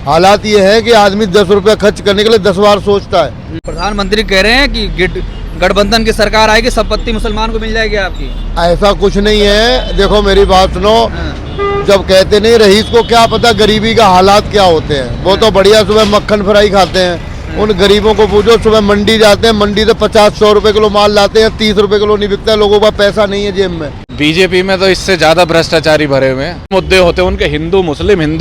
हालात ये है कि आदमी 10 रुपया खर्च करने के लिए 10 बार सोचता है। प्रधानमंत्री कह रहे हैं कि गठबंधन की सरकार आएगी, संपत्ति मुसलमान को मिल जाएगी आपकी। ऐसा कुछ नहीं है। देखो मेरी बात सुनो, जब कहते नहीं रईस को क्या पता गरीबी का हालात क्या होते हैं। वो तो बढ़िया सुबह मक्खन फ्राई खाते हैं। उन गरीबों को पूछो, सुबह मंडी जाते हैं, मंडी से 50-100 रुपए किलो माल लाते हैं, 30 रुपए किलो नहीं बिकता है। लोगों का पैसा नहीं है जेब में। बीजेपी में तो इससे ज्यादा भ्रष्टाचारी भरे हुए हैं। मुद्दे होते हैं उनके हिंदू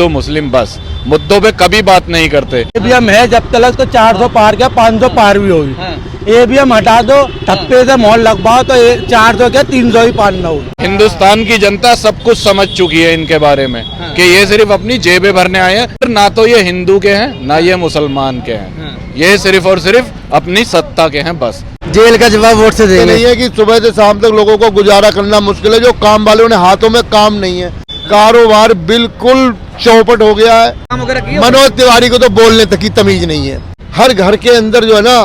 मुस्लिम बस, मुद्दों पे कभी बात नहीं करते। ईवीएम है, जब तक तो 400 पार किया 500 पार भी होगी। ईवीएम हटा दो, ठप्पे से मोहर लगवाओ तो 400 क्या 300 ही पार न हो। हिंदुस्तान की जनता सब कुछ समझ चुकी है इनके बारे में कि ये सिर्फ अपनी जेबें भरने आए हैं। ना तो ये हिंदू के हैं ना ये मुसलमान के हैं, ये सिर्फ और सिर्फ अपनी सत्ता के हैं बस। जेल का जवाब वोट से देंगे। नहीं है कि सुबह से शाम तक लोगों को गुजारा करना मुश्किल है। जो काम वाले उन्हें हाथों में काम नहीं है, कारोबार बिल्कुल चौपट हो गया है। मनोज तिवारी को तो बोलने तक की तमीज नहीं है। हर घर के अंदर जो है ना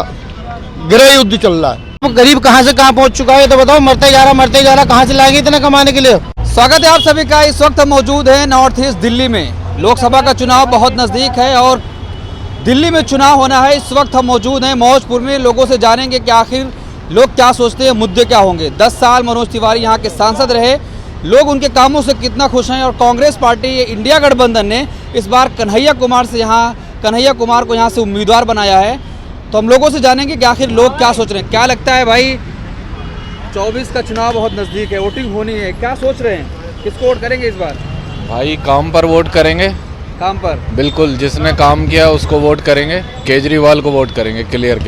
गृह युद्ध चल रहा है। गरीब कहाँ से कहाँ पहुँच चुका है तो बताओ। मरते जा रहा कहाँ से लाएंगे इतना कमाने के लिए। स्वागत है आप सभी का। इस वक्त हम मौजूद है नॉर्थ ईस्ट दिल्ली में। लोकसभा का चुनाव बहुत नजदीक है और दिल्ली में चुनाव होना है। इस वक्त हम मौजूद हैं मौजपुर में। लोगों से जानेंगे कि आखिर लोग क्या सोचते हैं, मुद्दे क्या होंगे। 10 साल मनोज तिवारी यहाँ के सांसद रहे, लोग उनके कामों से कितना खुश हैं। और कांग्रेस पार्टी इंडिया गठबंधन ने इस बार कन्हैया कुमार को यहाँ से उम्मीदवार बनाया है। तो हम लोगों से जानेंगे कि आखिर लोग क्या सोच रहे हैं। क्या लगता है भाई, 24 का चुनाव बहुत नज़दीक है, वोटिंग होनी है, क्या सोच रहे हैं, किसको वोट करेंगे इस बार? भाई काम पर वोट करेंगे। काम पर बिल्कुल, जिसने काम किया उसको वोट करेंगे। केजरीवाल को वोट करेंगे, क्लियर।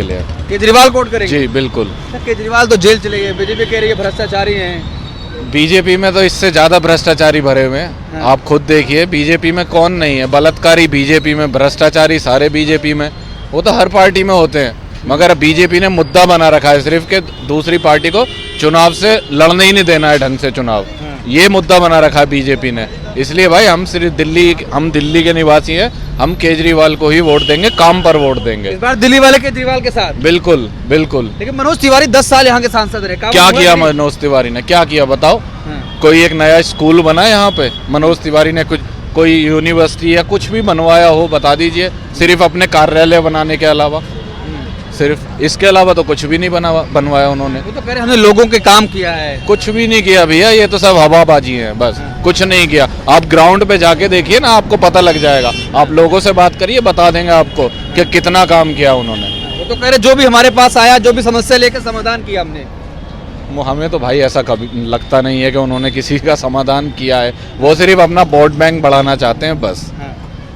केजरीवाल को वोट करेंगे? जी बिल्कुल। केजरीवाल तो जेल चले गए, बीजेपी कह रही है भ्रष्टाचारी हैं। बीजेपी में तो इससे ज्यादा भ्रष्टाचारी भरे हुए हैं। आप खुद देखिए, बीजेपी में कौन नहीं है। बलात्कारी बीजेपी में, भ्रष्टाचारी सारे बीजेपी में। वो तो हर पार्टी में होते हैं, मगर बीजेपी ने मुद्दा बना रखा है सिर्फ कि दूसरी पार्टी को चुनाव से लड़ने ही नहीं देना है ढंग से चुनाव। ये मुद्दा बना रखा है बीजेपी ने। इसलिए भाई हम सिर्फ दिल्ली के निवासी हैं, हम केजरीवाल को ही वोट देंगे, काम पर वोट देंगे इस बार। दिल्ली वाले केजरीवाल के साथ? बिल्कुल बिल्कुल। लेकिन मनोज तिवारी 10 साल यहाँ के सांसद रहे, क्या किया मनोज तिवारी ने? क्या किया बताओ? कोई एक नया स्कूल बना यहाँ पे? मनोज तिवारी ने कुछ कोई यूनिवर्सिटी या कुछ भी बनवाया हो बता दीजिए, सिर्फ अपने कार्यालय बनाने के अलावा। सिर्फ इसके अलावा तो कुछ भी नहीं बनवाया उन्होंने। वो तो कह रहे हमने लोगों के काम किया है। कुछ भी नहीं किया भैया, ये तो सब हवाबाजी है बस। कुछ नहीं किया। आप ग्राउंड पे जाके देखिए ना, आपको पता लग जाएगा। आप लोगों से बात करिए, बता देंगे आपको कि कितना काम किया उन्होंने। वो तो कह रहे जो भी हमारे पास आया, जो भी समस्या लेकर समाधान किया हमने। हमें तो भाई ऐसा कभी लगता नहीं है कि उन्होंने किसी का समाधान किया है। वो सिर्फ अपना वोट बैंक बढ़ाना चाहते हैं बस।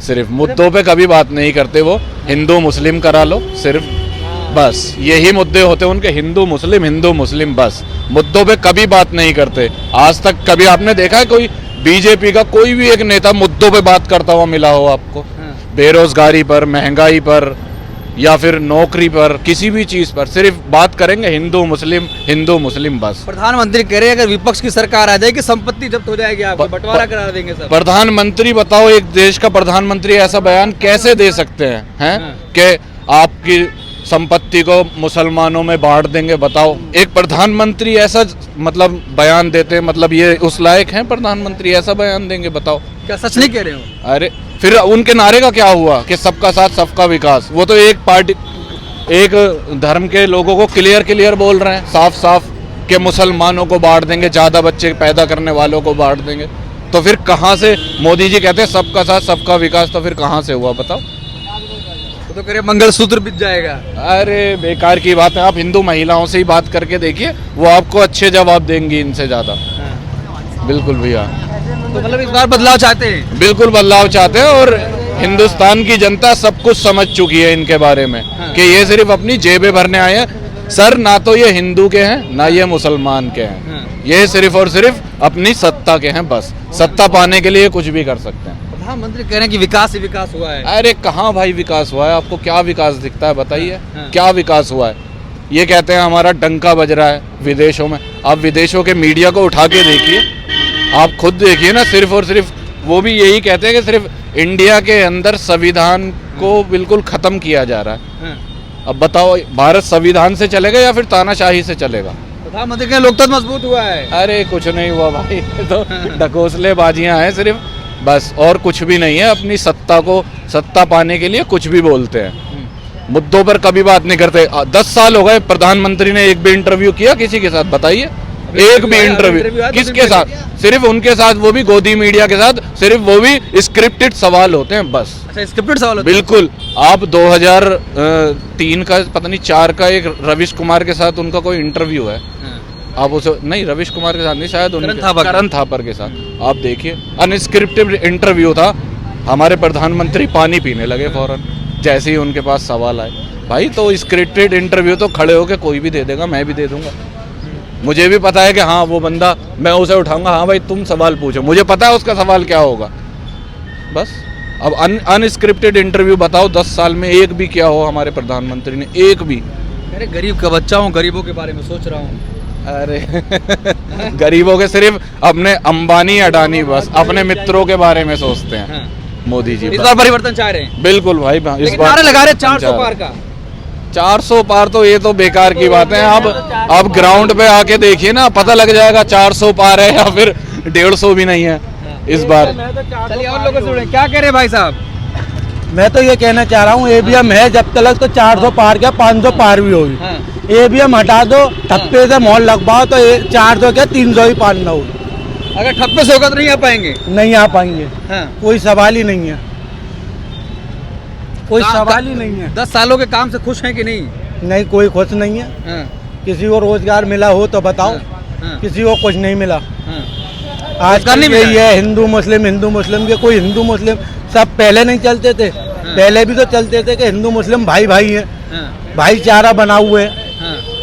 सिर्फ मुद्दों पे कभी बात नहीं करते। वो हिंदू मुस्लिम करा लो सिर्फ, बस यही मुद्दे होते हैं उनके। हिंदू मुस्लिम बस, मुद्दों पे कभी बात नहीं करते। आज तक कभी आपने देखा है कोई बीजेपी का कोई भी एक नेता मुद्दों पे बात करता हुआ मिला हो आपको? बेरोजगारी पर, महंगाई पर, या फिर नौकरी पर, किसी भी चीज पर सिर्फ बात करेंगे हिंदू मुस्लिम बस। प्रधानमंत्री कह रहे हैं अगर विपक्ष की सरकार आ जाएगी संपत्ति जब्त हो जाएगी, आपको बंटवारा करा देंगे सब। प्रधानमंत्री बताओ, एक देश का प्रधानमंत्री ऐसा बयान कैसे दे सकते हैं कि आपकी संपत्ति को मुसलमानों में बांट देंगे? बताओ, एक प्रधानमंत्री ऐसा मतलब बयान देते हैं, मतलब ये उस लायक हैं प्रधानमंत्री ऐसा बयान देंगे? बताओ, क्या सच नहीं कह रहे हो? अरे फिर उनके नारे का क्या हुआ कि सबका साथ सबका विकास? वो तो एक पार्टी, एक धर्म के लोगों को क्लियर बोल रहे हैं साफ कि मुसलमानों को बांट देंगे, ज्यादा बच्चे पैदा करने वालों को बांट देंगे। तो फिर कहाँ से मोदी जी कहते हैं सबका साथ सबका विकास? तो फिर कहाँ से हुआ बताओ? तो कह रहे मंगलसूत्र बिक जाएगा। अरे बेकार की बात है। आप हिंदू महिलाओं से ही बात करके देखिए, वो आपको अच्छे जवाब देंगी इनसे ज्यादा। बिल्कुल भैया। तो मतलब इस बार बदलाव चाहते हैं? बिल्कुल बदलाव चाहते हैं। और हिंदुस्तान की जनता सब कुछ समझ चुकी है इनके बारे में कि ये सिर्फ अपनी जेबें भरने आए हैं। सर, ना तो ये हिंदू के हैं ना ये मुसलमान के हैं, ये सिर्फ और सिर्फ अपनी सत्ता के हैं बस। सत्ता पाने के लिए कुछ भी कर सकते हैं। प्रधानमंत्री कह रहे हैं कि विकास ही विकास हुआ है। अरे कहाँ भाई विकास हुआ है? आपको क्या विकास दिखता है बताइए? क्या विकास हुआ है? ये कहते हैं हमारा डंका बज रहा है विदेशों में। आप विदेशों के मीडिया को उठा के देखिए, आप खुद देखिए ना। सिर्फ और सिर्फ वो भी यही कहते हैं कि सिर्फ इंडिया के अंदर संविधान को बिल्कुल खत्म किया जा रहा है। अब बताओ, भारत संविधान से चलेगा या फिर तानाशाही से चलेगा? प्रधानमंत्री के लोकतंत्र मजबूत हुआ है। अरे कुछ नहीं हुआ भाई, तो ढकोसलेबाजियां हैं सिर्फ। बस, और कुछ भी नहीं है। अपनी सत्ता पाने के लिए कुछ भी बोलते हैं, मुद्दों पर कभी बात नहीं करते। 10 साल हो गए, प्रधानमंत्री ने एक भी इंटरव्यू किया किसी के साथ? बताइए, एक भी इंटरव्यू किसके साथ? सिर्फ उनके साथ, वो भी गोदी मीडिया के साथ, सिर्फ वो भी स्क्रिप्टेड सवाल होते हैं बस। अच्छा, स्क्रिप्टेड सवाल होते हैं? बिल्कुल। आप 2003 का पता नहीं 4 का एक रविश कुमार के साथ उनका कोई इंटरव्यू है, आप उसे नहीं, रविश कुमार के साथ नहीं, शायद करण थापर के साथ आप देखिए, अनस्क्रिप्टेड इंटरव्यू था। हमारे प्रधानमंत्री पानी पीने लगे फौरन जैसे ही उनके पास सवाल आए। भाई तो स्क्रिप्टेड इंटरव्यू तो खड़े होके कोई भी दे देगा, मैं भी दे दूंगा। मुझे भी पता है कि हाँ वो बंदा, मैं उसे उठाऊंगा, हाँ भाई तुम सवाल पूछो, मुझे पता है उसका सवाल क्या होगा। बस अब अनस्क्रिप्टेड इंटरव्यू बताओ 10 साल में एक भी किया हो हमारे प्रधानमंत्री ने, एक भी। अरे गरीब का बच्चा हूँ, गरीबों के बारे में सोच रहा हूँ। अरे गरीबों के सिर्फ अपने अंबानी अडानी बस अपने मित्रों के बारे में सोचते हैं। मोदी जी इस बार परिवर्तन चाह रहे हैं? बिल्कुल भाई, इस बार नारा लगा रहे 400 पार का। 400 पार तो ये तो बेकार की बात है। अब ग्राउंड पे आके देखिए ना, पता लग जाएगा 400 पार है या फिर 150 भी नहीं है इस बार। चलिए और लोगों से जुड़े, क्या कह रहे भाई साहब? मैं तो ये कहना चाह रहा हूँ, ईवीएम है जब तक तो 400 पार क्या 500 पार भी होगी। ईवीएम हटा दो, ठप्पे से मोहर लगवाओ तो 400 क्या 300 ही पार ना होगी। अगर ठप्पे से होगा तो नहीं आ पाएंगे? नहीं आ पाएंगे, कोई सवाल ही नहीं है, कोई सवाल ही नहीं है। 10 सालों के काम से खुश हैं कि नहीं? नहीं, कोई खुश नहीं है। किसी को रोजगार मिला हो तो बताओ, किसी को कुछ नहीं मिला। आजकल यही है, हिंदू मुस्लिम के, कोई हिंदू मुस्लिम सब पहले नहीं चलते थे, पहले भी तो चलते थे कि हिंदू मुस्लिम भाई भाई है, भाईचारा बना हुए है।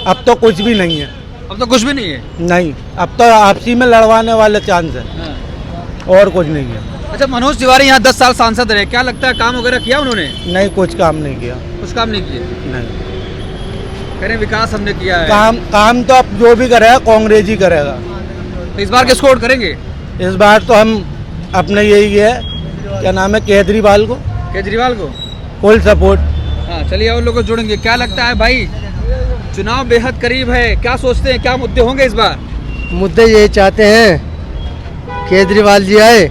अब तो कुछ भी नहीं है, अब तो कुछ भी नहीं है। नहीं, अब तो आपसी में लड़वाने वाले चांस है, और कुछ नहीं है। अच्छा, मनोज तिवारी यहाँ 10 साल सांसद रहे, क्या लगता है काम वगैरह किया उन्होंने? नहीं, कुछ काम नहीं किया। कुछ काम नहीं किए? नहीं। कह रहे विकास हमने किया है। काम तो अब जो भी करेगा कांग्रेस ही करेगा। तो इस बार किसको वोट करेंगे? इस बार तो हम अपने यही है, क्या नाम है, केजरीवाल को। केजरीवाल को फुल सपोर्ट। हाँ, चलिए और लोगों जुड़ेंगे। क्या लगता है भाई, चुनाव बेहद करीब है, क्या सोचते हैं, क्या मुद्दे होंगे इस बार? मुद्दे यही चाहते हैं केजरीवाल जी आए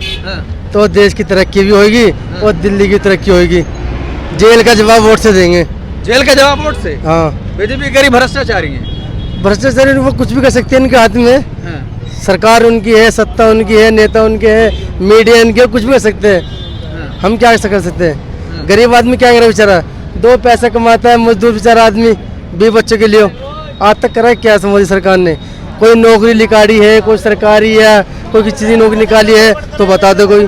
तो देश की तरक्की भी होगी और दिल्ली की तरक्की होगी। जेल का जवाब वोट से देंगे। जेल का जवाब वोट से? हाँ। बीजेपी कह रही भ्रष्टाचारी है। भ्रष्टाचारी वो कुछ भी कर सकते हैं, इनके हाथ में सरकार उनकी है, सत्ता उनकी है, नेता उनके हैं, मीडिया इनके है, कुछ भी कर सकते हैं। हम क्या कर सकते हैं? गरीब आदमी क्या करे बेचारा, 2 पैसा कमाता है मजदूर बेचारा आदमी 20 बच्चों के लिए। आज तक करा क्या मोदी सरकार ने? कोई नौकरी निकाली है, कोई सरकारी या कोई किसी चीज़ नौकरी निकाली है तो बता दो कोई।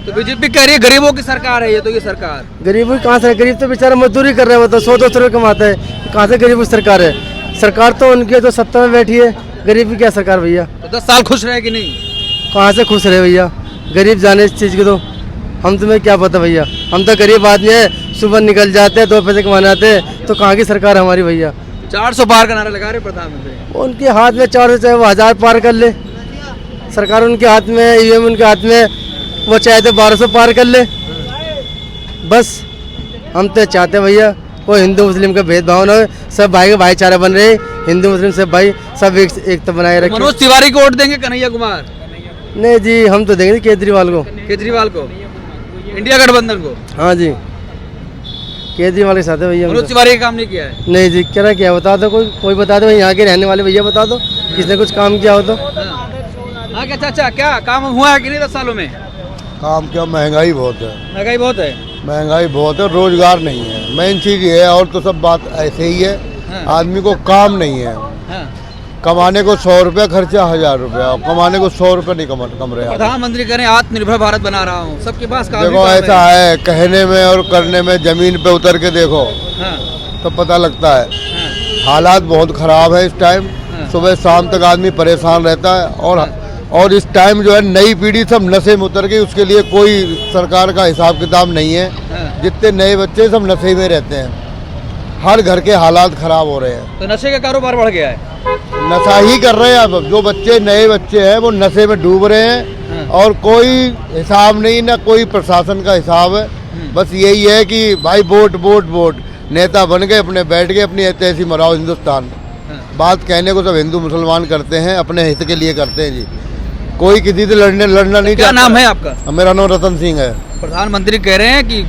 तो बीजेपी कह रही है गरीबों की सरकार है ये, तो ये सरकार गरीबों की कहाँ से? गरीब तो बेचारा मजदूरी कर रहा है, बताओ 100-200 रुपये कमाता है, कहाँ से गरीबों की सरकार है? सरकार तो उनकी है जो सत्ता में बैठी है, गरीब की क्या सरकार भैया? तो 10 साल खुश रहे कि नहीं? कहाँ से खुश रहे भैया, गरीब जाने इस चीज़ की तो हम तुम्हें क्या पता भैया। हम तो गरीब आदमी है, सुबह निकल जाते हैं, 2 पैसे कमाने आते हैं, तो कहाँ की सरकार हमारी भैया? 400 पार का नारा लगा रहे प्रधानमंत्री। उनके हाथ में 400, चाहे वो 1000 पार कर ले, सरकार उनके हाथ में है, ईवीएम उनके हाथ में, वो चाहे तो 1200 पार कर ले। बस हम तो चाहते हैं भैया कोई हिंदू मुस्लिम का भेदभाव न हो, सब भाई का भाईचारा बन रहे, हिंदू मुस्लिम सब भाई सब एक तो बनाए रखे। मनोज तिवारी को वोट देंगे, कन्हैया कुमार? नहीं जी, हम तो देंगे केजरीवाल को। केजरीवाल को, इंडिया गठबंधन को? हाँ जी, केजरीवाल के साथ है भैया। मनोज तिवारी का काम नहीं किया है? नहीं जी, क्या बता दो, कोई बता दो, यहाँ के रहने वाले भैया बता दो किसने कुछ काम किया हो तो। हाँ क्या चाचा, क्या काम हुआ है कि नहीं 10 सालों में? काम क्या, महंगाई बहुत है। महंगाई बहुत है? महंगाई बहुत है, रोजगार नहीं है, मेन चीज ये है। और तो सब बात ऐसे ही है, आदमी को काम नहीं है। कमाने को 100 रुपया खर्चा 1000 रुपया, और कमाने को 100 रुपया नहीं कम रहे। प्रधानमंत्री कह रहे हैं आत्मनिर्भर भारत बना रहा हूँ, सबके पास काम। देखो ऐसा है, कहने में और करने में, जमीन पे उतर के देखो तो पता लगता है। हालात बहुत खराब है इस टाइम, सुबह शाम तक आदमी परेशान रहता है। और इस टाइम जो है नई पीढ़ी सब नशे में उतर गई, उसके लिए कोई सरकार का हिसाब किताब नहीं है। जितने नए बच्चे सब नशे में रहते हैं, हर घर के हालात खराब हो रहे हैं। तो नशे का कारोबार बढ़ गया है? नशा ही कर रहे हैं अब जो बच्चे, नए बच्चे हैं वो नशे में डूब रहे हैं, और कोई हिसाब नहीं, ना कोई प्रशासन का हिसाब है। बस यही है कि भाई वोट वोट वोट, नेता बन गए, अपने बैठ गए, अपनी ऐसी मराओ हिंदुस्तान। बात कहने को सब हिंदू मुसलमान करते हैं, अपने हित के लिए करते हैं जी। कोई किसी से लड़ना नहीं क्या चाहता। नाम है आपका? मेरा नाम रतन सिंह है। प्रधानमंत्री कह रहे हैं कि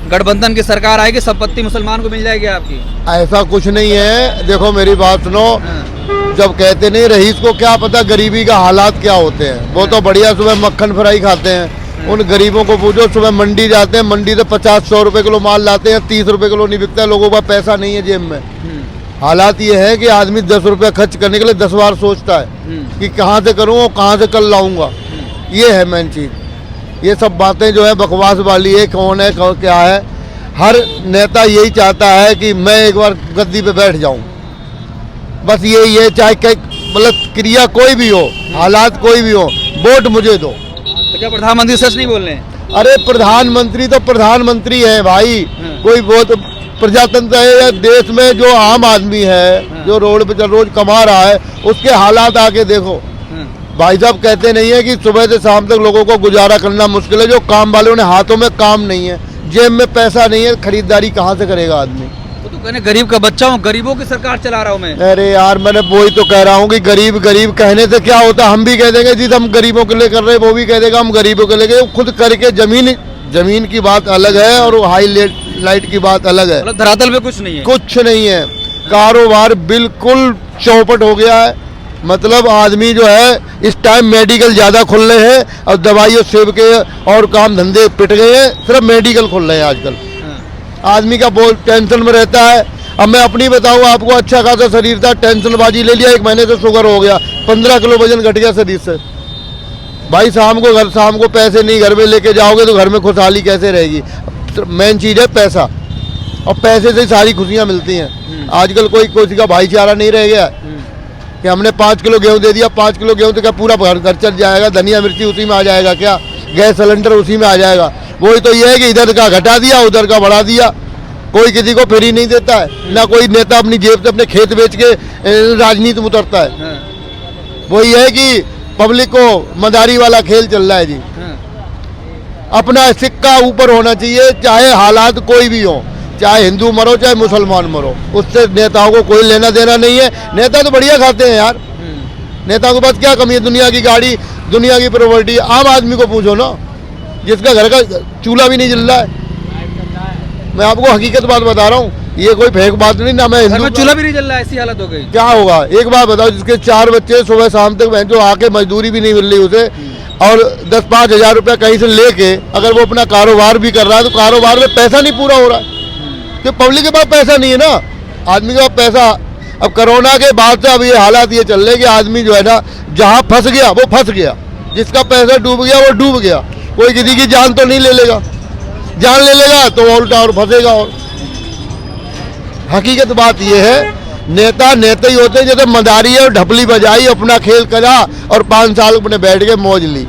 गठबंधन की सरकार आएगी, संपत्ति मुसलमान को मिल जाएगी आपकी। ऐसा कुछ नहीं है। देखो मेरी बात सुनो, जब कहते नहीं रईस को क्या पता गरीबी का हालात क्या होते हैं। वो तो बढ़िया सुबह मक्खन फ्राई खाते हैं। उन गरीबों को पूछो, सुबह मंडी जाते हैं, मंडी से 50-100 रुपए किलो माल लाते हैं, 30 रुपए किलो नहीं बिकता है। लोगों का पैसा नहीं है जेब में। हालात ये है कि आदमी 10 रुपया खर्च करने के लिए 10 बार सोचता है कि कहाँ से करूँ और कहाँ से कल लाऊंगा। ये है मेन चीज़। ये सब बातें जो है बकवास वाली है। कौन है क्या है, हर नेता यही चाहता है कि मैं एक बार गद्दी पे बैठ जाऊं। बस यही है, चाहे मतलब क्रिया कोई भी हो, हालात कोई भी हो, वोट मुझे दो। तो क्या प्रधानमंत्री सच नहीं बोल रहे हैं? अरे प्रधानमंत्री तो प्रधानमंत्री है भाई। कोई बहुत प्रजातंत्र है या देश में जो आम आदमी है, जो रोड पे रोज कमा रहा है, उसके हालात आके देखो। भाई साहब कहते नहीं है कि सुबह से शाम तक लोगों को गुजारा करना मुश्किल है। जो काम वाले उन्हें हाथों में काम नहीं है, जेब में पैसा नहीं है, खरीदारी कहाँ से करेगा आदमी। तो कहने गरीब का बच्चा हूँ, गरीबों की सरकार चला रहा हूँ मैं। अरे यार मैंने वही तो कह रहा हूँ कि गरीब गरीब कहने से क्या होता। हम भी कह देंगे जी हम गरीबों के लिए कर रहे हैं, वो भी कह देगा हम गरीबों के लिए। खुद करके जमीन की बात अलग है और हाई लाइट की बात अलग है। मतलब धरातल पे कुछ नहीं है। कुछ नहीं है। कारोबार बिल्कुल चौपट हो गया है। मतलब आदमी जो है इस टाइम मेडिकल ज़्यादा खुल रहे हैं और दवाइयों सेब के और काम धंधे पिट गए हैं। सिर्फ मेडिकल खुल रहे हैं आजकल। आदमी का बहुत टेंशन में रहता है। अब मैं अपनी बताऊँ आपको, अच्छा खासा शरीर था, टेंशनबाजी ले लिया, 1 महीने से शुगर हो गया, 15 किलो वजन घट गया शरीर से। भाई शाम को पैसे नहीं घर में लेके जाओगे तो घर में खुशहाली कैसे रहेगी। मेन चीज़ है पैसा, और पैसे से सारी खुशियाँ मिलती हैं। आजकल कोई किसी का भाईचारा नहीं रह गया कि हमने 5 किलो गेहूँ दे दिया, 5 किलो गेहूँ तो क्या पूरा घर चल जाएगा। धनिया मिर्ची उसी में आ जाएगा क्या, गैस सिलेंडर उसी में आ जाएगा। वही तो ये है कि इधर का घटा दिया, उधर का बढ़ा दिया। कोई किसी को फ्री नहीं देता है, ना कोई नेता अपनी जेब से अपने खेत बेच के राजनीति में उतरता है। वही है कि पब्लिक को मदारी वाला खेल चल रहा है जी। अपना सिक्का ऊपर होना चाहिए, चाहे हालात कोई भी हो, चाहे हिंदू मरो चाहे मुसलमान मरो, उससे नेताओं को कोई लेना देना नहीं है। नेता तो बढ़िया खाते हैं यार, नेताओं के पास क्या कमी है। दुनिया की गाड़ी, दुनिया की प्रॉपर्टी। आम आदमी को पूछो ना, जिसका घर का चूल्हा भी नहीं जल रहा है। मैं आपको हकीकत बात बता रहा हूँ, ये कोई फेक बात नहीं ना। मैं हिंदू, चूल्हा भी नहीं जल रहा है, ऐसी हालत हो गई। क्या होगा एक बात बताओ, जिसके 4 बच्चे सुबह शाम तक जो आके मजदूरी भी नहीं मिल रही उसे, और 10-5 हज़ार रुपया कहीं से लेके अगर वो अपना कारोबार भी कर रहा है तो कारोबार में पैसा नहीं पूरा हो रहा है। कि पब्लिक के पास पैसा नहीं है ना, आदमी के पास पैसा। अब कोरोना के बाद से अब ये हालात ये चल रहे कि आदमी जो है ना, जहाँ फंस गया वो फंस गया। जिसका पैसा डूब गया वो डूब गया। कोई किसी की जान तो नहीं ले लेगा, जान ले लेगा तो उल्टा और फंसेगा। और हकीकत बात ये है, नेता ही होते हैं। जैसे मदारी और ढपली बजाई, अपना खेल करा और 5 साल अपने बैठ के मौज ली।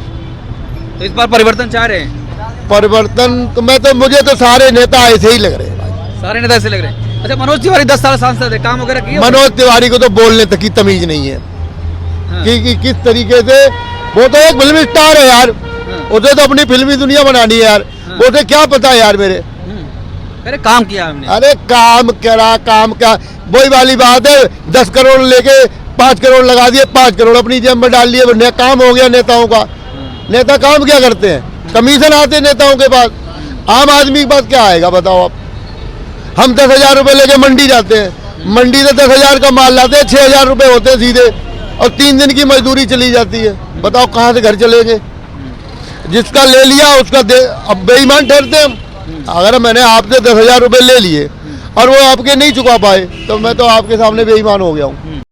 तो इस बार परिवर्तन चाह रहे हैं? परिवर्तन तो मुझे तो सारे नेता ऐसे ही लग रहे हैं भाई। सारे नेता ऐसे लग रहे हैं। अच्छा, मनोज तिवारी 10 साल सांसद है, काम वगैरह किए? मनोज तिवारी को तो बोलने तक की तमीज नहीं है कि किस तरीके से। वो तो एक फिल्म स्टार है यार, उसे तो अपनी फिल्मी दुनिया बनानी है यार। उसे क्या पता है यार मेरे। अरे काम किया हमने। अरे काम करा, काम क्या, वही वाली बात है। 10 करोड़ लेके 5 करोड़ लगा दिए, 5 करोड़ अपनी जेब में डाल लिए, काम हो गया नेताओं का। नेता काम क्या करते हैं, कमीशन आते हैं नेताओं के पास। आम आदमी के पास क्या आएगा बताओ आप। हम 10,000 रुपये लेके मंडी जाते हैं, मंडी से 10,000 का माल लाते हैं, 6,000 रुपये होते हैं सीधे, और 3 दिन की मजदूरी चली जाती है। बताओ कहाँ से घर चलेंगे। जिसका ले लिया उसका अब बेईमान ठहरते हम। अगर मैंने आपसे 10,000 रुपये ले लिए और वो आपके नहीं चुका पाए तो मैं तो आपके सामने बेईमान हो गया हूँ।